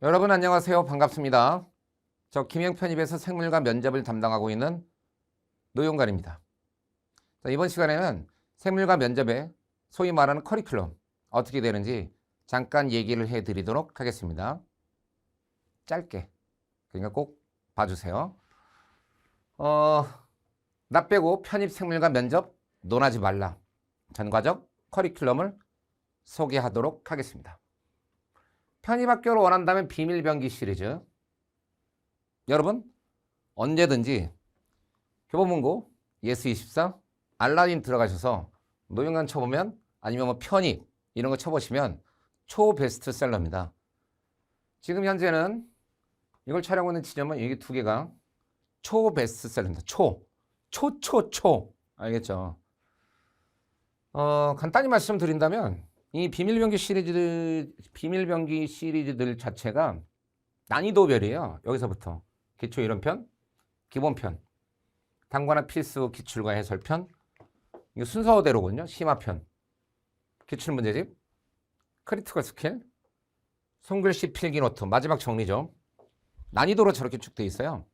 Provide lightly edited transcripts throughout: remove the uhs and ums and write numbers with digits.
여러분 안녕하세요. 반갑습니다. 저 김영편입에서 생물과 면접을 담당하고 있는 노용관입니다. 자, 이번 시간에는 생물과 면접의 소위 말하는 커리큘럼 어떻게 되는지 잠깐 얘기를 해드리도록 하겠습니다. 짧게. 그러니까 꼭 봐주세요. 나 빼고 편입 생물과 면접 논하지 말라. 전과적 커리큘럼을 소개하도록 하겠습니다. 편입학교를 원한다면 비밀병기 시리즈. 여러분 언제든지 교보문고, 예스24, 알라딘 들어가셔서 노영관 쳐보면 아니면 뭐 편입 이런 거 쳐보시면 초베스트셀러입니다. 지금 현재는 이걸 촬영하고 있는 지점은 여기 두 개가 초베스트셀러입니다. 초 알겠죠? 간단히 말씀드린다면 이 비밀병기 시리즈들 자체가 난이도별이에요. 여기서부터 기초 이론편, 기본편, 단관화 필수 기출과 해설편, 이거 순서대로군요. 심화편, 기출문제집, 크리티컬 스킬, 손글씨 필기 노트, 마지막 정리죠. 난이도로 저렇게 쭉 돼 있어요.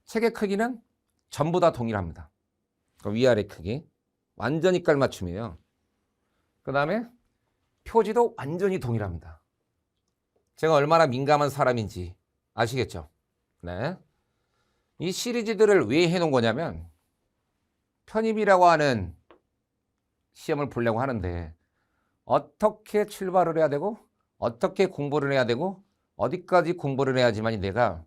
책의 크기는 전부 다 동일합니다. 위아래 크기 완전히 깔맞춤이에요. 그 다음에 표지도 완전히 동일합니다. 제가 얼마나 민감한 사람인지 아시겠죠? 네. 이 시리즈들을 왜 해놓은 거냐면 편입이라고 하는 시험을 보려고 하는데 어떻게 출발을 해야 되고 어떻게 공부를 해야 되고 어디까지 공부를 해야지만 내가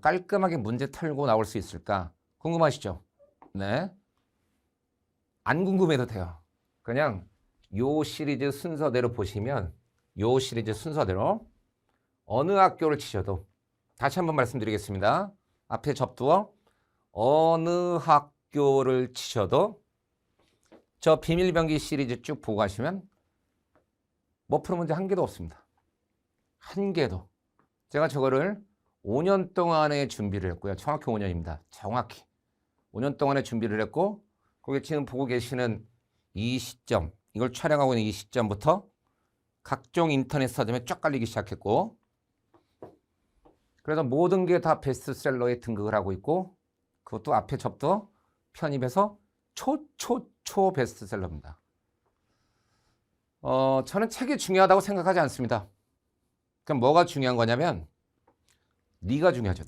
깔끔하게 문제 털고 나올 수 있을까 궁금하시죠? 네. 안 궁금해도 돼요. 그냥 요 시리즈 순서대로 보시면 요 시리즈 순서대로 어느 학교를 치셔도 다시 한번 말씀드리겠습니다. 앞에 접두어 어느 학교를 치셔도 저 비밀병기 시리즈 쭉 보고 가시면 못 푸는 문제 한 개도 없습니다. 한 개도. 제가 저거를 5년 동안에 준비를 했고요. 정확히 5년입니다. 정확히 5년 동안에 준비를 했고 거기 지금 보고 계시는 이 시점, 이걸 촬영하고 있는 이 시점부터 각종 인터넷 서점에 쫙 깔리기 시작했고 그래서 모든 게 다 베스트셀러에 등극을 하고 있고 그것도 앞에 접도 편입해서 초 베스트셀러입니다. 저는 책이 중요하다고 생각하지 않습니다. 그럼 뭐가 중요한 거냐면 네가 중요하죠.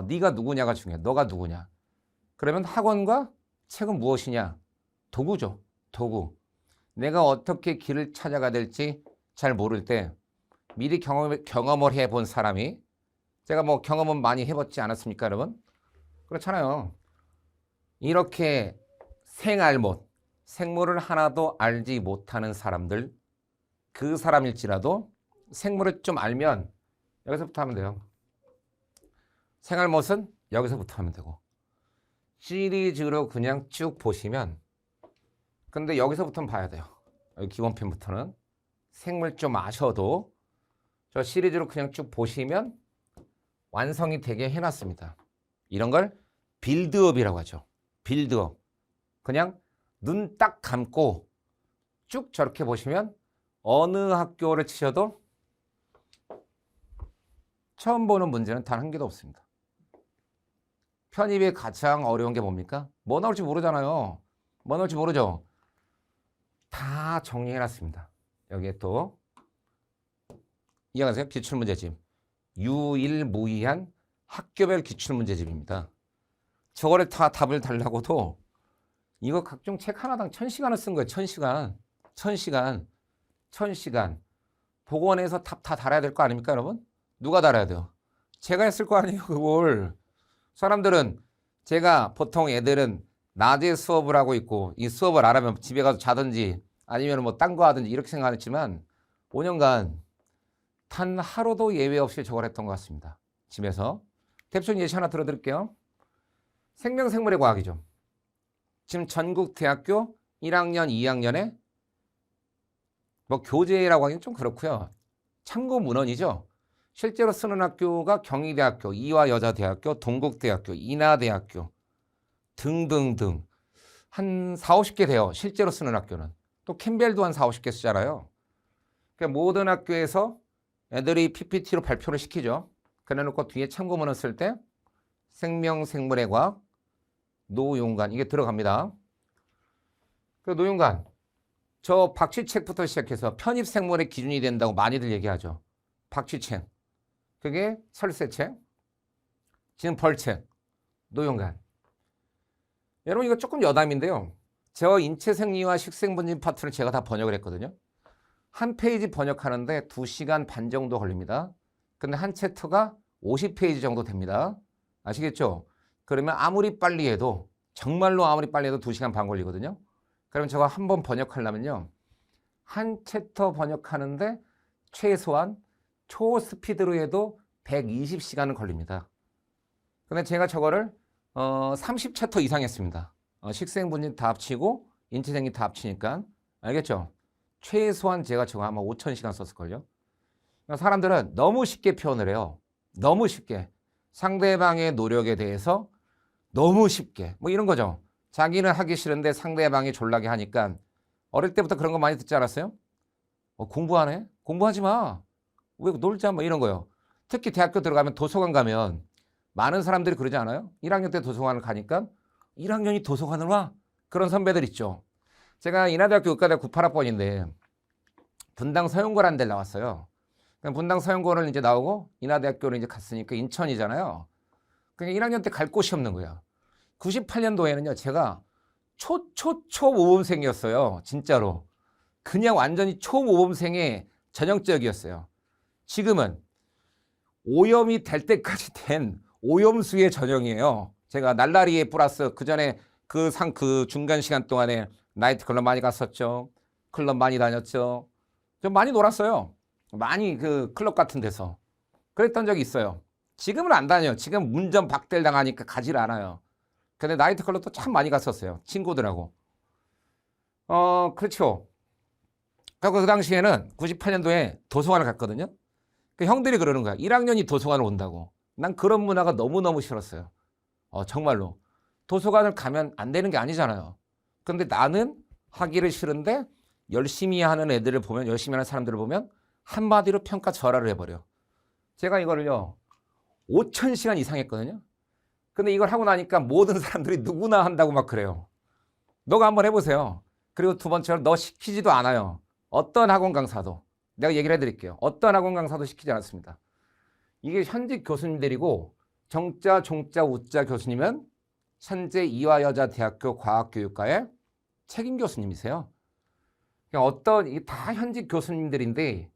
네가 누구냐가 중요해. 너가 누구냐. 그러면 학원과 책은 무엇이냐. 도구죠. 도구. 내가 어떻게 길을 찾아가야 될지 잘 모를 때 미리 경험을 해본 사람이 제가 뭐 경험은 많이 해봤지 않았습니까 여러분? 그렇잖아요. 이렇게 생물을 하나도 알지 못하는 사람들 그 사람일지라도 생물을 좀 알면 여기서부터 하면 돼요. 생알못은 여기서부터 하면 되고 시리즈로 그냥 쭉 보시면 근데 여기서부터는 봐야 돼요. 여기 기본편부터는 생물 좀 아셔도 저 시리즈로 그냥 쭉 보시면 완성이 되게 해놨습니다. 이런 걸 빌드업이라고 하죠. 빌드업. 그냥 눈 딱 감고 쭉 저렇게 보시면 어느 학교를 치셔도 처음 보는 문제는 단 한 개도 없습니다. 편입에 가장 어려운 게 뭡니까? 뭐 나올지 모르잖아요. 뭐 나올지 모르죠. 다 정리해놨습니다. 여기에 또 이해가세요? 기출문제집. 유일무이한 학교별 기출문제집입니다. 저거를 다 답을 달라고도 이거 각종 책 하나당 1000시간을 쓴 거예요. 1000시간. 복원해서 답 다 달아야 될 거 아닙니까 여러분? 누가 달아야 돼요? 제가 했을 거 아니에요 그걸. 사람들은 제가 보통 애들은 낮에 수업을 하고 있고 이 수업을 안 하면 집에 가서 자든지 아니면 뭐 딴 거 하든지 이렇게 생각했지만 5년간 단 하루도 예외 없이 저걸 했던 것 같습니다. 집에서. 대표적인 예시 하나 들어드릴게요. 생명생물의 과학이죠. 지금 전국 대학교 1학년, 2학년에 뭐 교재라고 하기는 좀 그렇고요. 참고 문헌이죠. 실제로 쓰는 학교가 경희대학교, 이화여자대학교, 동국대학교, 인하대학교 등등등 한 4, 50개 돼요. 실제로 쓰는 학교는. 또 캠벨도 한 4, 50개 쓰잖아요. 그러니까 모든 학교에서 애들이 PPT로 발표를 시키죠. 그래놓고 뒤에 참고문을 쓸 때 생명생물의 과학, 노용관 이게 들어갑니다. 그 노용관 저 박쥐책부터 시작해서 편입생물의 기준이 된다고 많이들 얘기하죠. 박쥐책, 그게 설새책, 지금 벌책, 노용관. 여러분 이거 조금 여담인데요. 저 인체생리와 식생분진 파트를 제가 다 번역을 했거든요. 한 페이지 번역하는데 2시간 반 정도 걸립니다. 근데 한 챕터가 50페이지 정도 됩니다. 아시겠죠? 그러면 아무리 빨리 해도 정말로 아무리 빨리 해도 2시간 반 걸리거든요. 그러면 저거 한 번 번역하려면요. 한 챕터 번역하는데 최소한 초스피드로 해도 120시간은 걸립니다. 근데 제가 저거를 30챕터 이상 했습니다. 식생분진 다 합치고 인체생리 다 합치니까. 알겠죠? 최소한 제가 저거 아마 5,000시간 썼을걸요. 사람들은 너무 쉽게 표현을 해요. 너무 쉽게. 상대방의 노력에 대해서 너무 쉽게. 뭐 이런 거죠. 자기는 하기 싫은데 상대방이 졸라게 하니까 어릴 때부터 그런 거 많이 듣지 않았어요? 공부하네? 공부하지 마. 왜 놀자? 뭐 이런 거요. 특히 대학교 들어가면 도서관 가면 많은 사람들이 그러지 않아요? 1학년 때 도서관을 가니까 1학년이 도서관을 와? 그런 선배들 있죠. 제가 인하대학교 의과대 98학번인데 분당 서영고라는 데를 나왔어요. 분당 서영고를 이제 나오고 인하대학교를 이제 갔으니까 인천이잖아요. 그러니까 1학년 때 갈 곳이 없는 거야. 98년도에는요, 제가 초모범생이었어요. 진짜로. 그냥 완전히 초모범생의 전형적이었어요. 지금은 오염이 될 때까지 된 오염수의 전형이에요. 제가 날라리에 플러스 그 전에 그 중간 시간 동안에 나이트 클럽 많이 갔었죠. 클럽 많이 다녔죠. 좀 많이 놀았어요. 많이 그 클럽 같은 데서. 그랬던 적이 있어요. 지금은 안 다녀요. 지금 운전 박대를 당하니까 가지를 않아요. 근데 나이트 클럽도 참 많이 갔었어요. 친구들하고. 그렇죠. 그 당시에는 98년도에 도서관을 갔거든요. 그 형들이 그러는 거야. 1학년이 도서관을 온다고. 난 그런 문화가 너무너무 싫었어요. 정말로. 도서관을 가면 안 되는 게 아니잖아요. 근데 나는 하기를 싫은데 열심히 하는 애들을 보면, 열심히 하는 사람들을 보면 한마디로 평가절하를 해버려. 제가 이거를요, 5,000시간 이상 했거든요. 근데 이걸 하고 나니까 모든 사람들이 누구나 한다고 막 그래요. 너가 한번 해보세요. 그리고 두 번째로 너 시키지도 않아요. 어떤 학원 강사도. 내가 얘기를 해드릴게요. 어떤 학원 강사도 시키지 않았습니다. 이게 현직 교수님들이고 정자, 종자, 우자 교수님은 현재 이화여자대학교 과학교육과의 책임 교수님이세요. 그러니까 이게 다 현직 교수님들인데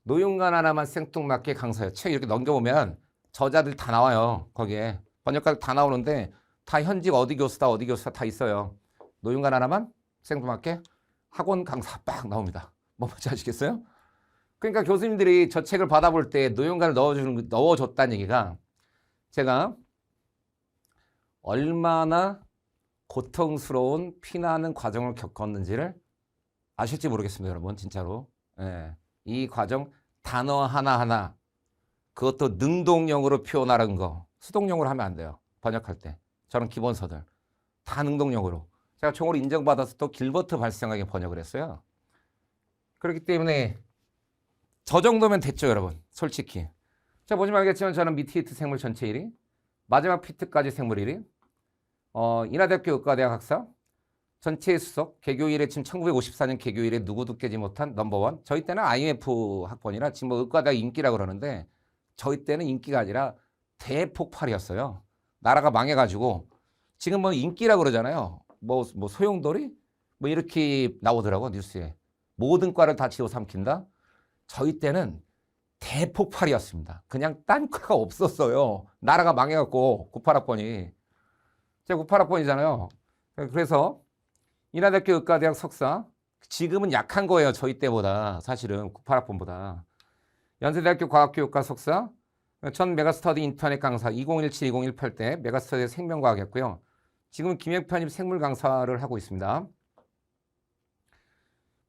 노용관 하나만 생뚱맞게 강사예요. 책 이렇게 넘겨보면 저자들 다 나와요. 거기에 번역가들 다 나오는데 다 현직 어디 교수다 다 있어요. 노용관 하나만 생뚱맞게 학원 강사 빡 나옵니다. 뭔지 아시겠어요? 그러니까 교수님들이 저 책을 받아볼 때 노용관을 넣어줬다는 얘기가 제가 얼마나 고통스러운 피나는 과정을 겪었는지를 아실지 모르겠습니다, 여러분. 진짜로. 예. 이 과정 단어 하나하나 그것도 능동형으로 표현하는 거 수동형으로 하면 안 돼요. 번역할 때. 저는 기본서들 다 능동형으로. 제가 총으로 인정받아서 또 길버트 발생하게 번역을 했어요. 그렇기 때문에 저 정도면 됐죠, 여러분. 솔직히. 자, 보시면 알겠지만 저는 미티히트 생물 전체 1위, 마지막 피트까지 생물 1위, 인하대학교 의과대학 학사, 전체 수석, 개교 이래 지금 1954년 개교 이래 누구도 깨지 못한 넘버원. 저희 때는 IMF 학번이라 지금 뭐 의과대학 인기라고 그러는데 저희 때는 인기가 아니라 대폭발이었어요. 나라가 망해가지고 지금 뭐 인기라고 그러잖아요. 뭐 소용돌이? 뭐 이렇게 나오더라고 뉴스에. 모든 과를 다 집어삼킨다. 저희 때는 대폭발이었습니다. 그냥 딴 과가 없었어요. 나라가 망해갖고 98학번이. 제가 98학번이잖아요. 그래서 인하대학교 의과대학 석사, 지금은 약한 거예요. 저희 때보다. 사실은 98학번보다. 연세대학교 과학교육과 석사, 전 메가스터디 인터넷 강사 2017-2018 때 메가스터디 생명과학 했고요. 지금은 김영편입 생물 강사를 하고 있습니다.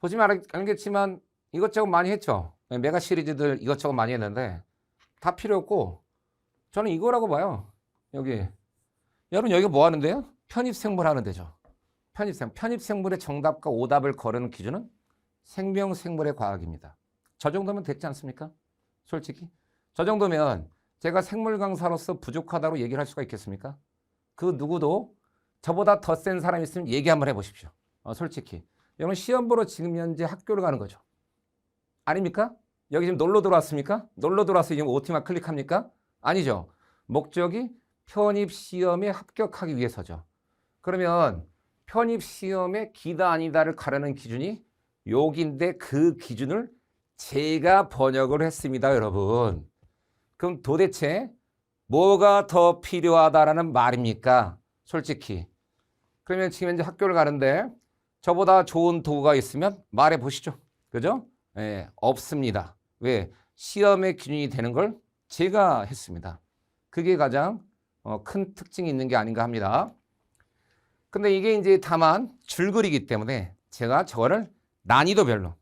보시면 알겠지만 이것저것 많이 했죠. 메가 시리즈들 이것저것 많이 했는데 다 필요 없고 저는 이거라고 봐요. 여기. 여러분 여기가 뭐 하는데요? 편입생물 하는 데죠. 편입생물의 정답과 오답을 거르는 기준은 생명생물의 과학입니다. 저 정도면 됐지 않습니까? 솔직히. 저 정도면 제가 생물 강사로서 부족하다고 얘기를 할 수가 있겠습니까? 그 누구도 저보다 더 센 사람이 있으면 얘기 한번 해보십시오. 솔직히. 여러분 시험 보러 지금 현재 학교를 가는 거죠. 아닙니까? 여기 지금 놀러 들어왔습니까? 놀러 들어와서 지금 OT만 클릭합니까? 아니죠. 목적이 편입시험에 합격하기 위해서죠. 그러면 편입시험에 기다 아니다를 가르는 기준이 여기인데 그 기준을 제가 번역을 했습니다, 여러분. 그럼 도대체 뭐가 더 필요하다라는 말입니까? 솔직히. 그러면 지금 현재 학교를 가는데 저보다 좋은 도구가 있으면 말해 보시죠. 그죠? 예, 없습니다. 왜? 시험의 기준이 되는 걸 제가 했습니다. 그게 가장 큰 특징이 있는 게 아닌가 합니다. 근데 이게 이제 다만 줄거리이기 때문에 제가 저거를 난이도별로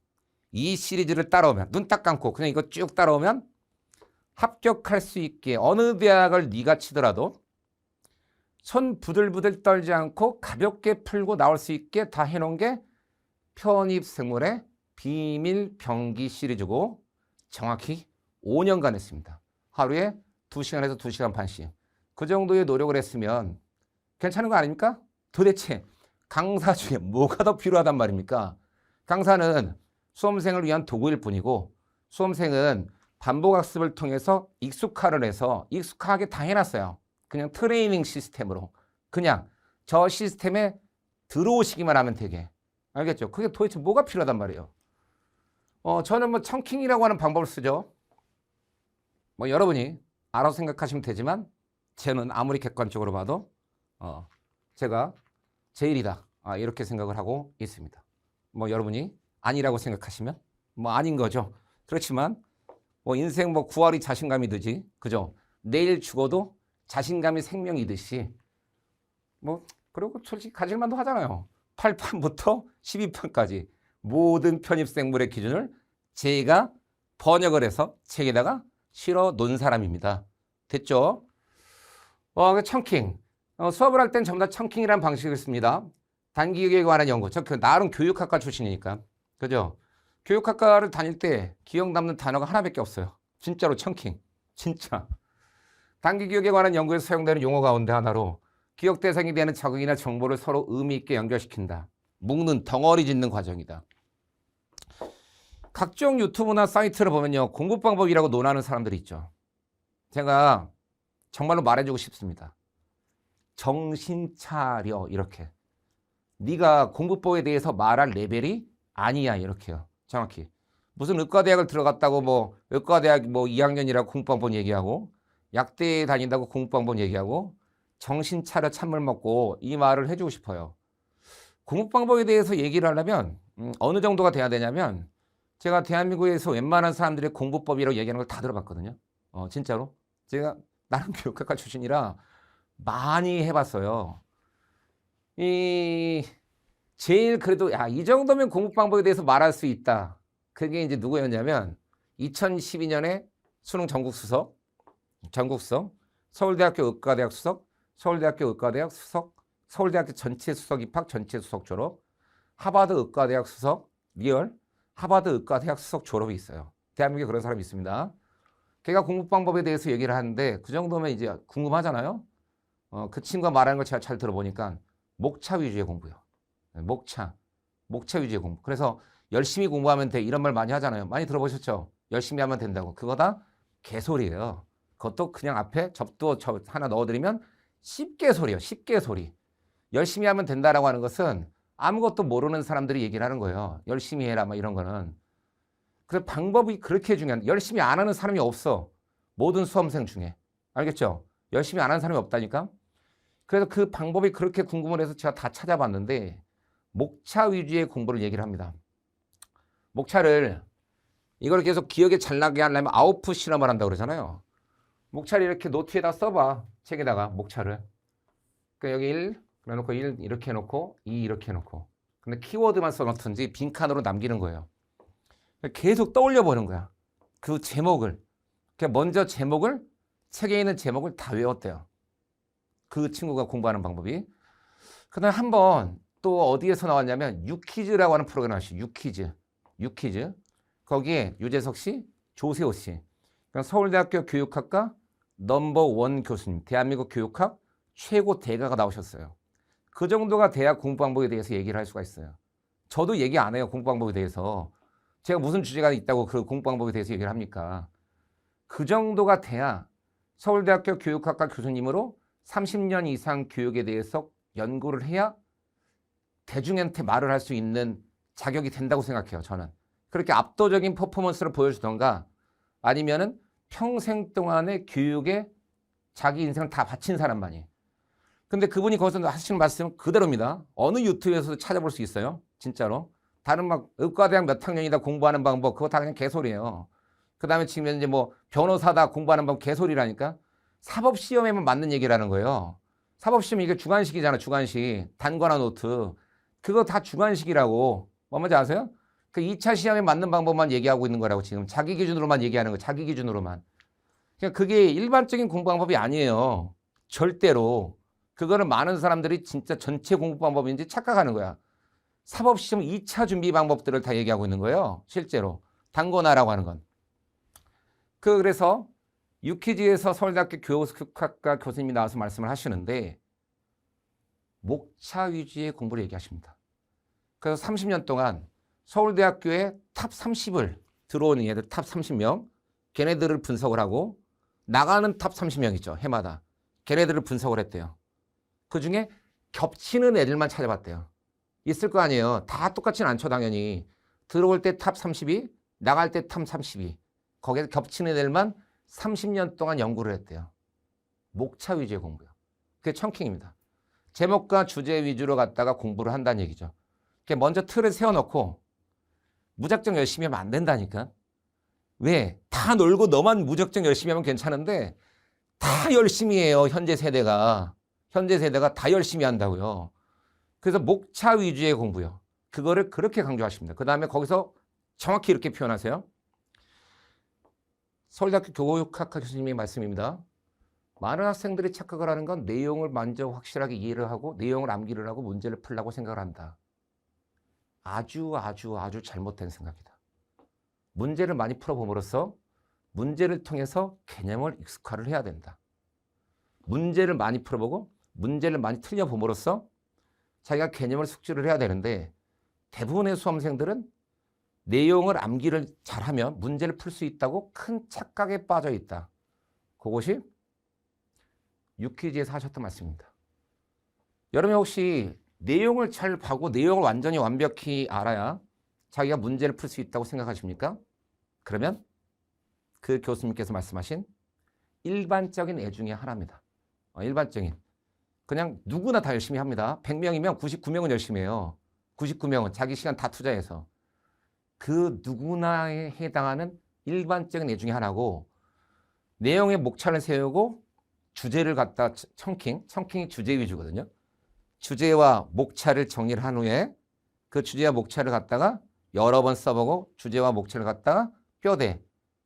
이 시리즈를 따라오면 눈 딱 감고 그냥 이거 쭉 따라오면 합격할 수 있게 어느 대학을 네가 치더라도 손 부들부들 떨지 않고 가볍게 풀고 나올 수 있게 다 해놓은 게 편입생물의 비밀 병기 시리즈고 정확히 5년간 했습니다. 하루에 2시간에서 2시간 반씩. 그 정도의 노력을 했으면 괜찮은 거 아닙니까? 도대체 강사 중에 뭐가 더 필요하단 말입니까? 강사는 수험생을 위한 도구일 뿐이고 수험생은 반복학습을 통해서 익숙화를 해서 익숙하게 다 해놨어요. 그냥 트레이닝 시스템으로. 그냥 저 시스템에 들어오시기만 하면 되게. 알겠죠? 그게 도대체 뭐가 필요하단 말이에요. 저는 뭐 청킹이라고 하는 방법을 쓰죠. 뭐 여러분이 알아서 생각하시면 되지만 저는 아무리 객관적으로 봐도 제가 제일이다. 이렇게 생각을 하고 있습니다. 뭐 여러분이 아니라고 생각하시면 뭐 아닌 거죠. 그렇지만 뭐 인생 뭐 구할이 자신감이듯이 그죠? 내일 죽어도 자신감이 생명이듯이 뭐 그리고 솔직히 가질만도 하잖아요. 8판부터 12판까지 모든 편입생물의 기준을 제가 번역을 해서 책에다가 실어 놓은 사람입니다. 됐죠? 청킹. 수업을 할 땐 전부 다 청킹이라는 방식을 씁니다. 단기교육에 관한 연구. 저 나름 교육학과 출신이니까. 그죠? 교육학과를 다닐 때 기억 남는 단어가 하나밖에 없어요. 진짜로 청킹. 진짜. 단기교육에 관한 연구에서 사용되는 용어 가운데 하나로 기억 대상이 되는 적응이나 정보를 서로 의미 있게 연결시킨다. 묶는 덩어리 짓는 과정이다. 각종 유튜브나 사이트를 보면요. 공부 방법이라고 논하는 사람들이 있죠. 제가 정말로 말해주고 싶습니다. 정신 차려 이렇게. 네가 공부법에 대해서 말할 레벨이 아니야 이렇게요. 정확히. 무슨 의과대학을 들어갔다고 뭐 의과대학 뭐 2학년이라고 공부방법 얘기하고 약대에 다닌다고 공부방법 얘기하고 정신 차려 찬물 먹고 이 말을 해주고 싶어요. 공부방법에 대해서 얘기를 하려면 어느 정도가 돼야 되냐면 제가 대한민국에서 웬만한 사람들의 공부법이라고 얘기하는 걸 다 들어봤거든요. 진짜로. 제가 나름 교육학과 출신이라 많이 해봤어요. 제일 그래도 이 정도면 공부 방법에 대해서 말할 수 있다. 그게 이제 누구였냐면 2012년에 수능 전국 수석, 서울대학교 의과대학 수석, 서울대학교 의과대학 수석, 서울대학교 전체 수석 입학, 전체 수석 졸업, 하버드 의과대학 수석, 리얼, 하버드 의과대학 수석 졸업이 있어요. 대한민국에 그런 사람이 있습니다. 걔가 공부 방법에 대해서 얘기를 하는데 그 정도면 이제 궁금하잖아요. 그 친구가 말하는 걸 제가 잘 들어보니까 목차 위주의 공부요. 목차 위주의 공부. 그래서 열심히 공부하면 돼 이런 말 많이 하잖아요. 많이 들어보셨죠? 열심히 하면 된다고. 그거 다 개소리예요. 그것도 그냥 앞에 접도 하나 넣어드리면 쉽게 소리예요. 쉽게 소리. 열심히 하면 된다라고 하는 것은 아무것도 모르는 사람들이 얘기를 하는 거예요. 열심히 해라 막 이런 거는. 그래서 방법이 그렇게 중요한. 열심히 안 하는 사람이 없어. 모든 수험생 중에. 알겠죠? 열심히 안 하는 사람이 없다니까. 그래서 그 방법이 그렇게 궁금을 해서 제가 다 찾아봤는데 목차 위주의 공부를 얘기를 합니다. 목차를 이걸 계속 기억에 잘 나게 하려면 아웃풋 실험을 한다고 그러잖아요. 목차를 이렇게 노트에다 써봐. 책에다가 목차를. 그러니까 여기 1 그래놓고 1 이렇게 해놓고 2 이렇게 해놓고. 근데 키워드만 써놓든지 빈칸으로 남기는 거예요. 계속 떠올려 보는 거야. 그 제목을. 그러니까 먼저 제목을 책에 있는 제목을 다 외웠대요. 그 친구가 공부하는 방법이. 그다음에 한번 또 어디에서 나왔냐면 유퀴즈라고 하는 프로그램 아시죠? 유퀴즈. 거기에 유재석 씨, 조세호 씨. 그러니까 서울대학교 교육학과 넘버 1 교수님, 대한민국 교육학 최고 대가가 나오셨어요. 그 정도가 돼야 공부 방법에 대해서 얘기를 할 수가 있어요. 저도 얘기 안 해요, 공부 방법에 대해서. 제가 무슨 주제가 있다고 그 공부 방법에 대해서 얘기를 합니까? 그 정도가 돼야 서울대학교 교육학과 교수님으로 30년 이상 교육에 대해서 연구를 해야 대중한테 말을 할 수 있는 자격이 된다고 생각해요, 저는. 그렇게 압도적인 퍼포먼스를 보여주던가 아니면은 평생 동안의 교육에 자기 인생을 다 바친 사람만이. 근데 그분이 거기서 하시는 말씀은 그대로입니다. 어느 유튜브에서도 찾아볼 수 있어요. 진짜로. 다른 막 의과대학 몇 학년이다 공부하는 방법 그거 다 그냥 개소리예요. 그 다음에 지금 이제 뭐 변호사다 공부하는 방법 개소리라니까. 사법시험에만 맞는 얘기라는 거예요. 사법시험 이게 주관식이잖아. 주관식. 단권화 노트. 그거 다 주관식이라고. 뭔지 아세요? 그 2차 시험에 맞는 방법만 얘기하고 있는 거라고 지금. 자기 기준으로만 얘기하는 거. 자기 기준으로만. 그러니까 그게 일반적인 공부 방법이 아니에요. 절대로. 그거는 많은 사람들이 진짜 전체 공부 방법인지 착각하는 거야. 사법시험 2차 준비 방법들을 다 얘기하고 있는 거예요. 실제로. 단권화라고 하는 건. 그래서 유퀴즈에서 서울대학교 교육학과 교수님이 나와서 말씀을 하시는데 목차 위주의 공부를 얘기하십니다. 그래서 30년 동안 서울대학교에 탑 30을 들어오는 얘들 탑 30명 걔네들을 분석을 하고 나가는 탑 30명이죠. 해마다. 걔네들을 분석을 했대요. 그중에 겹치는 애들만 찾아봤대요. 있을 거 아니에요. 다 똑같지는 않죠. 당연히. 들어올 때 탑 32, 나갈 때 탑 32. 거기에 겹치는 애들만 30년 동안 연구를 했대요. 목차 위주의 공부요. 그게 청킹입니다. 제목과 주제 위주로 갖다가 공부를 한다는 얘기죠. 먼저 틀을 세워놓고 무작정 열심히 하면 안 된다니까. 왜? 다 놀고 너만 무작정 열심히 하면 괜찮은데 다 열심히 해요. 현재 세대가 다 열심히 한다고요. 그래서 목차 위주의 공부요. 그거를 그렇게 강조하십니다. 그 다음에 거기서 정확히 이렇게 표현하세요. 서울대학교 교육학과 교수님의 말씀입니다. 많은 학생들이 착각을 하는 건 내용을 먼저 확실하게 이해를 하고 내용을 암기를 하고 문제를 풀려고 생각을 한다. 아주 잘못된 생각이다. 문제를 많이 풀어봄으로써 문제를 통해서 개념을 익숙화를 해야 된다. 문제를 많이 풀어보고 문제를 많이 틀려봄으로써 자기가 개념을 숙지를 해야 되는데 대부분의 수험생들은 내용을 암기를 잘하면 문제를 풀 수 있다고 큰 착각에 빠져 있다. 그것이 유퀴즈에서 하셨던 말씀입니다. 여러분 혹시 내용을 잘 봐고 내용을 완전히 완벽히 알아야 자기가 문제를 풀 수 있다고 생각하십니까? 그러면 그 교수님께서 말씀하신 일반적인 애 중에 하나입니다. 일반적인. 그냥 누구나 다 열심히 합니다. 100명이면 99명은 열심히 해요. 99명은 자기 시간 다 투자해서. 그 누구나에 해당하는 일반적인 애 중에 하나고 내용의 목차를 세우고 주제를 갖다 청킹이 주제 위주거든요. 주제와 목차를 정리를 한 후에 그 주제와 목차를 갖다가 여러 번 써보고 주제와 목차를 갖다가 뼈대,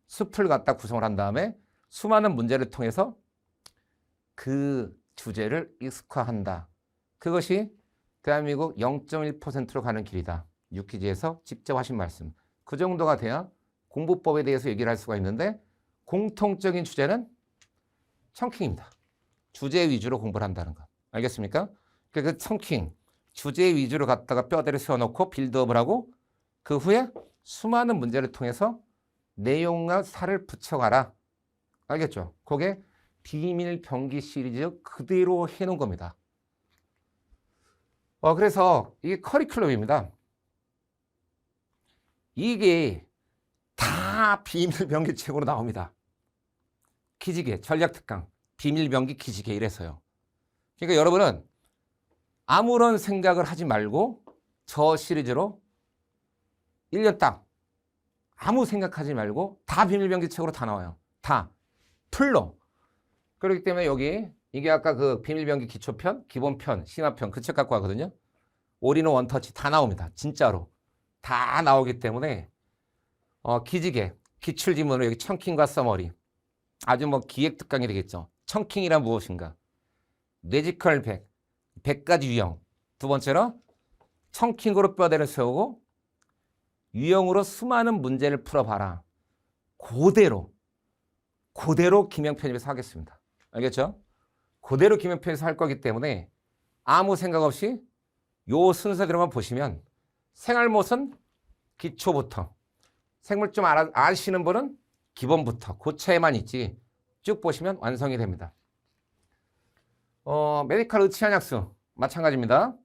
숲을 갖다 구성을 한 다음에 수많은 문제를 통해서 그 주제를 익숙화한다. 그것이 대한민국 0.1%로 가는 길이다. 유퀴즈에서 직접 하신 말씀. 그 정도가 돼야 공부법에 대해서 얘기를 할 수가 있는데 공통적인 주제는 청킹입니다. 주제 위주로 공부를 한다는 것. 알겠습니까? 그 청킹, 주제 위주로 갖다가 뼈대를 세워놓고 빌드업을 하고 그 후에 수많은 문제를 통해서 내용과 살을 붙여가라. 알겠죠? 그게 비밀 병기 시리즈 그대로 해놓은 겁니다. 그래서 이게 커리큘럼입니다. 이게 다 비밀 병기 책으로 나옵니다. 기지개, 전략특강, 비밀 병기 기지개 이래서요. 그러니까 여러분은 아무런 생각을 하지 말고 저 시리즈로 1년 딱 아무 생각하지 말고 다 비밀 병기 책으로 다 나와요. 다 풀로. 그렇기 때문에 여기 이게 아까 그 비밀 병기 기초편, 기본편, 심화편 그 책 갖고 왔거든요. 올인원 원터치 다 나옵니다. 진짜로. 다 나오기 때문에 기지개, 기출지문으로 여기 청킹과 서머리 아주 뭐 기획특강이 되겠죠. 청킹이란 무엇인가? 뇌지컬 100, 100가지 유형. 두 번째로 청킹으로 뼈대를 세우고 유형으로 수많은 문제를 풀어봐라. 그대로 그대로 기명 편입해서 하겠습니다. 알겠죠? 그대로 기명 편입해서 할 거기 때문에 아무 생각 없이 요 순서대로만 보시면 생활못은 기초부터, 생물 좀 아시는 분은 기본부터 그 차이만 있지 쭉 보시면 완성이 됩니다. 메디컬 의치한약수 마찬가지입니다.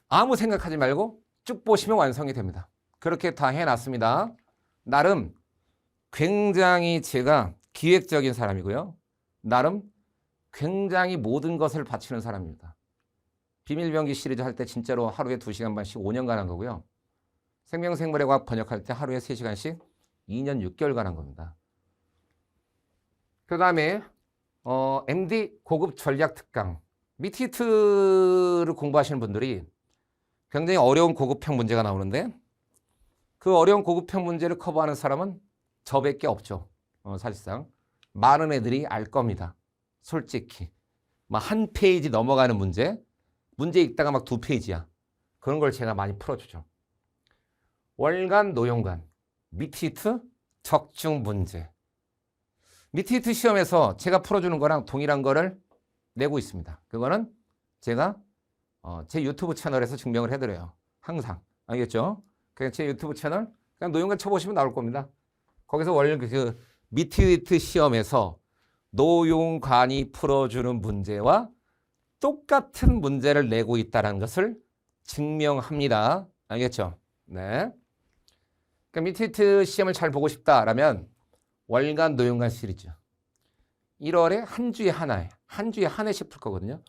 아무 생각하지 말고 쭉 보시면 완성이 됩니다. 그렇게 다 해놨습니다. 나름 굉장히 제가 기획적인 사람이고요. 나름 굉장히 모든 것을 바치는 사람입니다. 비밀병기 시리즈 할 때 진짜로 하루에 2시간 반씩 5년간 한 거고요. 생명생물의 과학 번역할 때 하루에 3시간씩 2년 6개월간 한 겁니다. 그 다음에 MD 고급 전략 특강 미티트를 공부하시는 분들이 굉장히 어려운 고급형 문제가 나오는데 그 어려운 고급형 문제를 커버하는 사람은 저밖에 없죠. 사실상 많은 애들이 알 겁니다. 솔직히 막 한 페이지 넘어가는 문제 읽다가 막 2페이지야. 그런 걸 제가 많이 풀어주죠. 월간, 노용간, 미티트, 적중 문제. 미티트 시험에서 제가 풀어주는 거랑 동일한 거를 내고 있습니다. 그거는 제가 제 유튜브 채널에서 증명을 해드려요. 항상. 알겠죠? 그냥 제 유튜브 채널 그냥 노용간 쳐보시면 나올 겁니다. 거기서 그 미티트 시험에서 노용관이 풀어주는 문제와 똑같은 문제를 내고 있다는 것을 증명합니다. 알겠죠? 네. 그러니까 미티트 시험을 잘 보고 싶다라면 월간, 노용간 시리즈 1월에 한 주에 하나에 한 주에 한 회씩 풀 거거든요.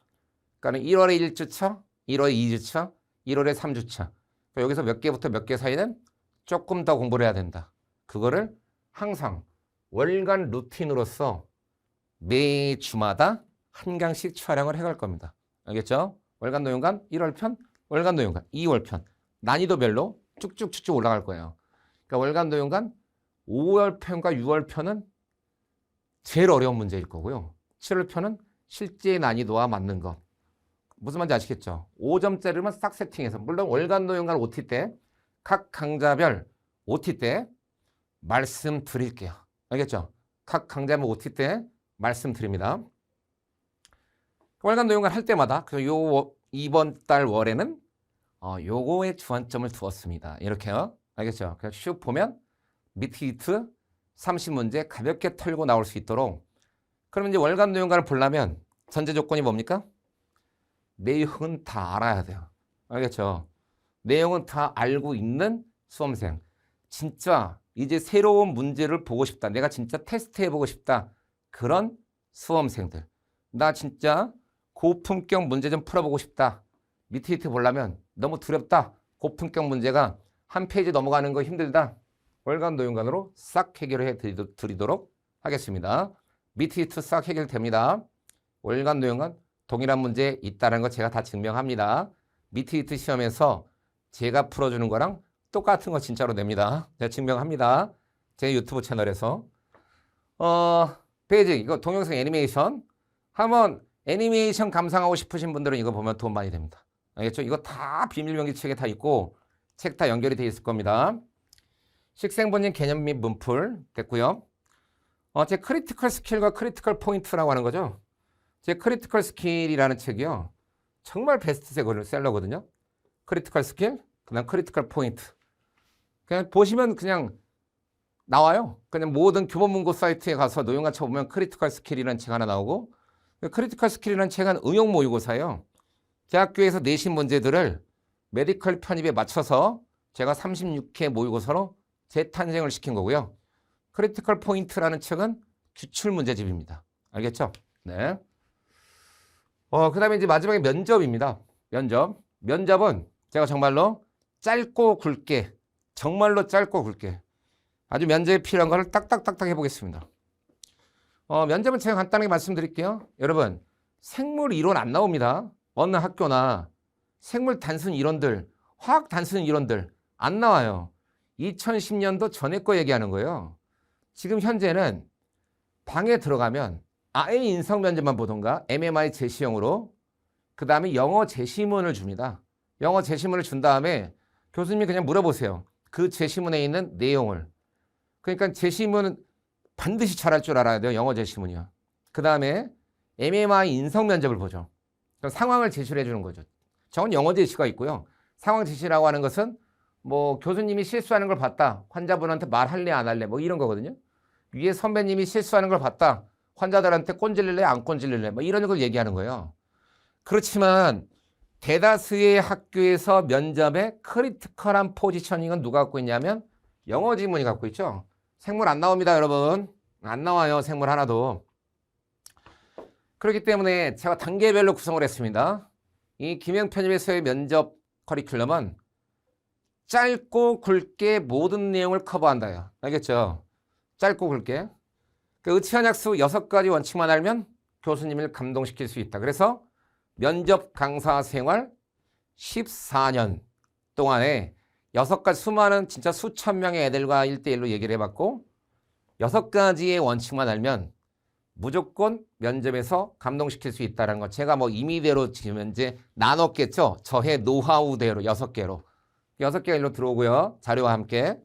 그러니까 1월에 1주차, 1월에 2주차, 1월에 3주차. 그러니까 여기서 몇 개부터 몇 개 사이는 조금 더 공부를 해야 된다. 그거를 항상 월간 루틴으로서 매주마다 한 강씩 촬영을 해갈 겁니다. 알겠죠? 월간, 노용간 1월편, 월간, 노용간 2월편 난이도별로 쭉쭉쭉쭉 올라갈 거예요. 그러니까 월간, 노용간 5월편과 6월편은 제일 어려운 문제일 거고요. 7월편은 실제 난이도와 맞는 것. 무슨 말인지 아시겠죠? 5점짜리만 싹 세팅해서 물론 월간, 노용간 OT 때 각 강좌별 OT 때 말씀드릴게요. 알겠죠? 각 강좌별 OT 때 말씀드립니다. 월간, 노용간 할 때마다 이번 달 월에는 요거에 주안점을 두었습니다. 이렇게요. 알겠죠? 그냥 슉 보면 미티트 30문제 가볍게 털고 나올 수 있도록. 그러면 이제 월간, 노용간을 보려면 전제 조건이 뭡니까? 내용은 다 알아야 돼요. 알겠죠? 내용은 다 알고 있는 수험생. 진짜 이제 새로운 문제를 보고 싶다. 내가 진짜 테스트 해보고 싶다. 그런 수험생들. 나 진짜 고품격 문제 좀 풀어보고 싶다. 미티트 보려면 너무 두렵다. 고품격 문제가 한 페이지 넘어가는 거 힘들다. 월간, 노용간으로 싹 해결해 드리도록 하겠습니다. 미티트 싹 해결됩니다. 월간, 노용간 동일한 문제 있다는 거 제가 다 증명합니다. 미티트 시험에서 제가 풀어주는 거랑 똑같은 거 진짜로 냅니다. 제가 증명합니다. 제 유튜브 채널에서. 페이지 이거 동영상 애니메이션 한번 애니메이션 감상하고 싶으신 분들은 이거 보면 도움 많이 됩니다. 알겠죠? 이거 다 비밀병기 책에 다 있고 책 다 연결이 돼 있을 겁니다. 식생본인 개념 및 문풀 됐고요. 제 크리티컬 스킬과 크리티컬 포인트라고 하는 거죠. 제 크리티컬 스킬이라는 책이요. 정말 베스트셀러거든요. 크리티컬 스킬, 그다음 크리티컬 포인트. 그냥 보시면 그냥 나와요. 그냥 모든 교보문고 사이트에 가서 노용간 쳐보면 크리티컬 스킬이라는 책 하나 나오고 크리티컬 스킬이라는 책은 응용 모의고사예요. 대학교에서 내신 문제들을 메디컬 편입에 맞춰서 제가 36회 모의고사로 재탄생을 시킨 거고요. 크리티컬 포인트라는 책은 규출 문제집입니다. 알겠죠? 네. 그 다음에 이제 마지막에 면접입니다. 면접은 제가 정말로 짧고 굵게, 정말로 짧고 굵게 아주 면접에 필요한 거를 딱딱딱딱 해보겠습니다. 면접은 제가 간단하게 말씀드릴게요. 여러분, 생물 이론 안 나옵니다. 어느 학교나 생물 단순 이론들, 화학 단순 이론들 안 나와요. 2010년도 전에 거 얘기하는 거예요. 지금 현재는 방에 들어가면 아예 인성 면접만 보던가 MMI 제시형으로 그 다음에 영어 제시문을 줍니다. 영어 제시문을 준 다음에 교수님이 그냥 물어보세요. 그 제시문에 있는 내용을. 그러니까 제시문 반드시 잘할 줄 알아야 돼요. 영어 제시문이요. 그 다음에 MMI 인성 면접을 보죠. 그럼 상황을 제시를 해주는 거죠. 저건 영어 제시가 있고요. 상황 제시라고 하는 것은 뭐 교수님이 실수하는 걸 봤다. 환자분한테 말할래 안 할래 뭐 이런 거거든요. 위에 선배님이 실수하는 걸 봤다. 환자들한테 꼰질릴래 안 꼰질릴래 뭐 이런 걸 얘기하는 거예요. 그렇지만 대다수의 학교에서 면접에 크리티컬한 포지셔닝은 누가 갖고 있냐면 영어 지문이 갖고 있죠. 생물 안 나옵니다, 여러분. 안 나와요, 생물 하나도. 그렇기 때문에 제가 단계별로 구성을 했습니다. 이 김영편집에서의 면접 커리큘럼은 짧고 굵게 모든 내용을 커버한다요. 알겠죠? 짧고 굵게. 그 의치한약수 6가지 원칙만 알면 교수님을 감동시킬 수 있다. 그래서 면접 강사 생활 14년 동안에 6가지 수많은 진짜 수천 명의 애들과 1대1로 얘기를 해봤고 6가지의 원칙만 알면 무조건 면접에서 감동시킬 수 있다는 거. 제가 뭐 임의대로 지금 이제 나눴겠죠. 저의 노하우대로 6개로. 6개가 일로 들어오고요. 자료와 함께.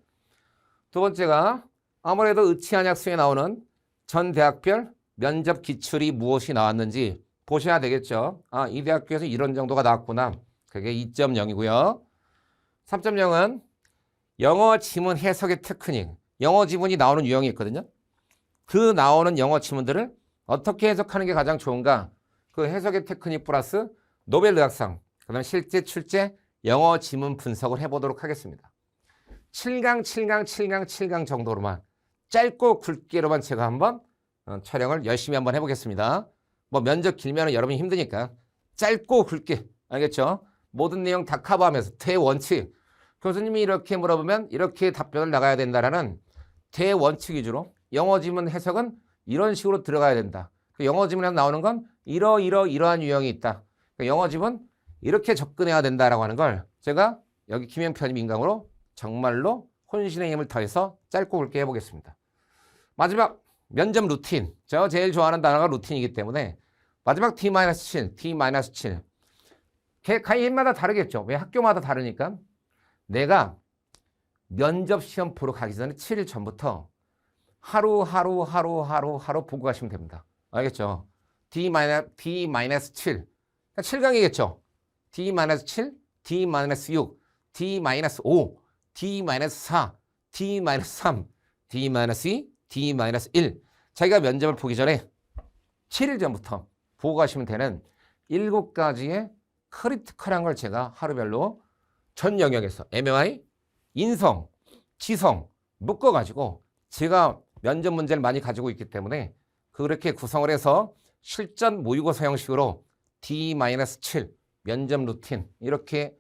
두 번째가 아무래도 의치한약수에 나오는 전 대학별 면접 기출이 무엇이 나왔는지 보셔야 되겠죠. 아, 이 대학교에서 이런 정도가 나왔구나. 그게 2.0이고요. 3.0은 영어 지문 해석의 테크닉. 영어 지문이 나오는 유형이 있거든요. 그 나오는 영어 지문들을 어떻게 해석하는 게 가장 좋은가? 그 해석의 테크닉 플러스 노벨 의학상, 그 다음에 실제 출제 영어 지문 분석을 해보도록 하겠습니다. 7강, 7강, 7강, 7강 정도로만 짧고 굵게로만 제가 한번 촬영을 열심히 한번 해보겠습니다. 뭐 면접 길면 여러분이 힘드니까 짧고 굵게, 알겠죠? 모든 내용 다 커버하면서 대원칙. 교수님이 이렇게 물어보면 이렇게 답변을 나가야 된다라는 대원칙 위주로 영어 지문 해석은 이런 식으로 들어가야 된다. 영어 지문에서 나오는 건 이러한 유형이 있다. 영어 지문 이렇게 접근해야 된다라고 하는 걸 제가 여기 김영편님 인강으로 정말로 혼신의 힘을 다해서 짧고 굵게 해보겠습니다. 마지막 면접 루틴. 제가 제일 좋아하는 단어가 루틴이기 때문에 마지막 T-7, T-7. 가이마다 다르겠죠. 왜 학교마다 다르니까. 내가 면접 시험 보러 가기 전에 7일 전부터 하루 보고 가시면 됩니다. 알겠죠? D-7. 그러니까 7강이겠죠. D-7, D-6, D-5, D-4, D-3, D-2, D-1. 자기가 면접을 보기 전에 7일 전부터 보고 가시면 되는 7가지의 크리티컬한 걸 제가 하루별로 전 영역에서 MMI, 인성, 지성 묶어가지고 제가 면접 문제를 많이 가지고 있기 때문에 그렇게 구성을 해서 실전 모의고사 형식으로 D-7 면접 루틴 이렇게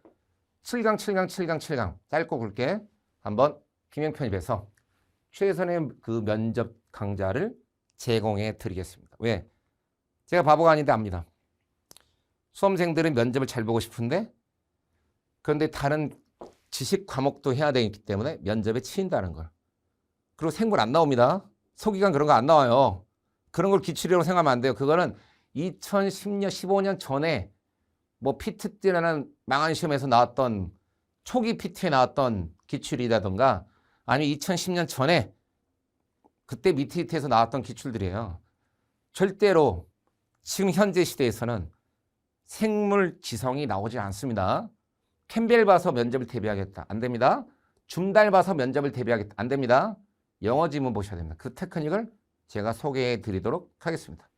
7강 짧고 굵게 한번 김영편입에서 최선의 그 면접 강좌를 제공해 드리겠습니다. 왜? 제가 바보가 아닌데 압니다. 수험생들은 면접을 잘 보고 싶은데 그런데 다른 지식 과목도 해야 되기 때문에 면접에 치인다는 걸. 그리고 생물 안 나옵니다. 소기관 그런 거 안 나와요. 그런 걸 기출이라고 생각하면 안 돼요. 그거는 2010년, 15년 전에 뭐 피트라는 망한 시험에서 나왔던 초기 피트에 나왔던 기출이라던가 아니면 2010년 전에 그때 미트에서 나왔던 기출들이에요. 절대로 지금 현재 시대에서는 생물 지성이 나오지 않습니다. 캠벨 봐서 면접을 대비하겠다. 안 됩니다. 줌달 봐서 면접을 대비하겠다. 안 됩니다. 영어 지문 보셔야 됩니다. 그 테크닉을 제가 소개해 드리도록 하겠습니다.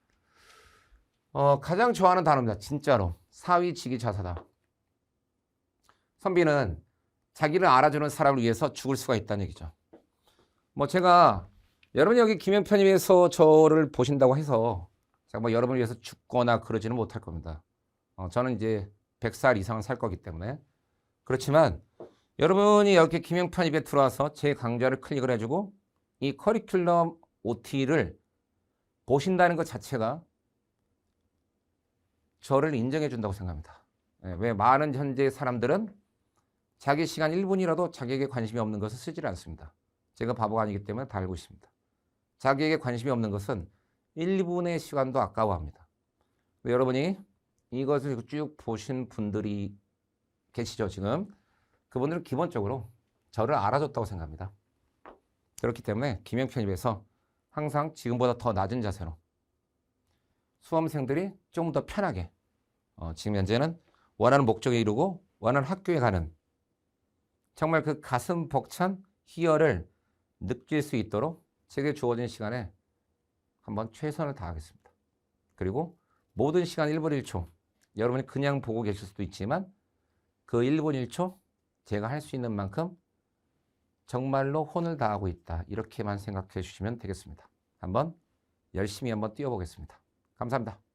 가장 좋아하는 단어입니다. 진짜로. 사위직이자사다. 선비는 자기를 알아주는 사람을 위해서 죽을 수가 있다는 얘기죠. 뭐 제가 여러분이 여기 김영편님에서 저를 보신다고 해서 제가 뭐 여러분을 위해서 죽거나 그러지는 못할 겁니다. 저는 이제 100살 이상은 살 거기 때문에. 그렇지만 여러분이 이렇게 김영편 입에 들어와서 제 강좌를 클릭을 해주고 이 커리큘럼 OT를 보신다는 것 자체가 저를 인정해 준다고 생각합니다. 왜 많은 현재 사람들은 자기 시간 1분이라도 자기에게 관심이 없는 것을 쓰질 않습니다. 제가 바보가 아니기 때문에 다 알고 있습니다. 자기에게 관심이 없는 것은 1분의 시간도 아까워합니다. 여러분이 이것을 쭉 보신 분들이 계시죠, 지금. 그분들은 기본적으로 저를 알아줬다고 생각합니다. 그렇기 때문에 김영편입에서 항상 지금보다 더 낮은 자세로 수험생들이 좀 더 편하게 지금 현재는 원하는 목적에 이루고 원하는 학교에 가는 정말 그 가슴 벅찬 희열을 느낄 수 있도록 제게 주어진 시간에 한번 최선을 다하겠습니다. 그리고 모든 시간 1분 1초 여러분이 그냥 보고 계실 수도 있지만 그 1분 1초 제가 할 수 있는 만큼 정말로 혼을 다하고 있다. 이렇게만 생각해 주시면 되겠습니다. 한번 열심히 한번 뛰어보겠습니다. 감사합니다.